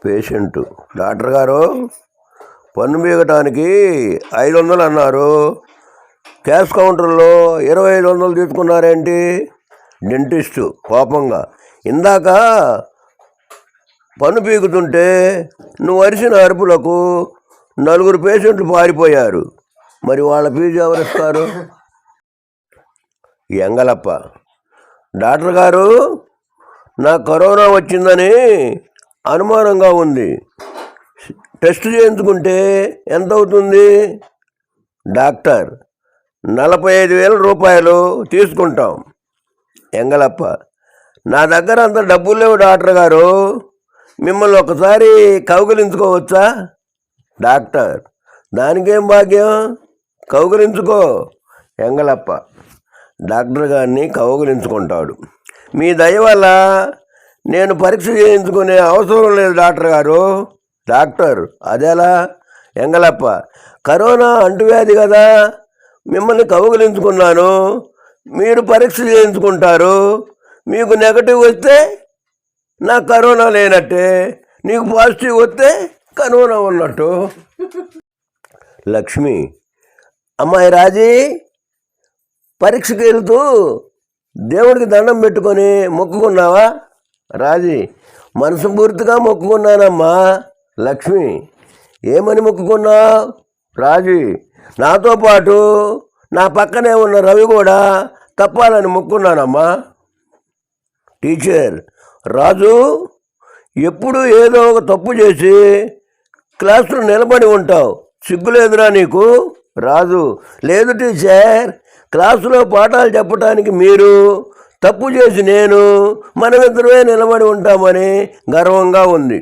Patient, doctor గారు పన్ను బీగటానికి 500 అన్నారు, క్యాష్ కౌంటర్లో 2500 తీసుకున్నారేంటి? డెంటిస్టు కోపంగా, ఇందాక పన్ను పీకుతుంటే నువ్వు అరిసిన అరుపులకు 4 పేషెంట్లు పారిపోయారు, మరి వాళ్ళ ఫీజు ఎవరిస్తారు? ఎంగలప్ప, డాక్టర్ గారు నాకు కరోనా వచ్చిందని అనుమానంగా ఉంది, టెస్ట్ చేయించుకుంటే ఎంత అవుతుంది? డాక్టర్, 45,000 రూపాయలు తీసుకుంటాం. ఎంగలప్ప, నా దగ్గర అంత డబ్బులు లేవు డాక్టర్ గారు, మిమ్మల్ని ఒకసారి కౌగిలించుకోవచ్చా? డాక్టర్, దానికేం భాగ్యం, కౌగిలించుకో. ఎంగలప్ప డాక్టర్ గారిని కౌగిలించుకుంటాడు. మీ దయ వల్ల నేను పరీక్ష చేయించుకునే అవసరం లేదు డాక్టర్ గారు. డాక్టర్, అదెలా? ఎంగలప్ప, కరోనా అంటువ్యాధి కదా, మిమ్మల్ని కౌగిలించుకున్నాను, మీరు పరీక్ష చేయించుకుంటారు, మీకు నెగటివ్ వస్తే నాకు కరోనా లేనట్టే, నీకు పాజిటివ్ వస్తే కరోనా ఉన్నట్టు. లక్ష్మి, అమ్మాయి రాజీ, పరీక్షకి వెళ్తూ దేవుడికి దండం పెట్టుకొని మొక్కుకున్నావా? రాజీ, మనసు పూర్తిగా మొక్కుకున్నానమ్మా. లక్ష్మి, ఏమని మొక్కుకున్నావు? రాజీ, నాతో పాటు నా పక్కనే ఉన్న రవి కూడా తప్పాలని మొక్కున్నానమ్మా. టీచర్, రాజు ఎప్పుడు ఏదో ఒక తప్పు చేసి క్లాసులో నిలబడి ఉంటావు, సిగ్గులేదురా నీకు? రాజు, లేదు టీచర్, క్లాసులో పాఠాలు చెప్పడానికి మీరు, తప్పు చేసి నేను, మనమిద్దరమే నిలబడి ఉంటామని గర్వంగా ఉంది.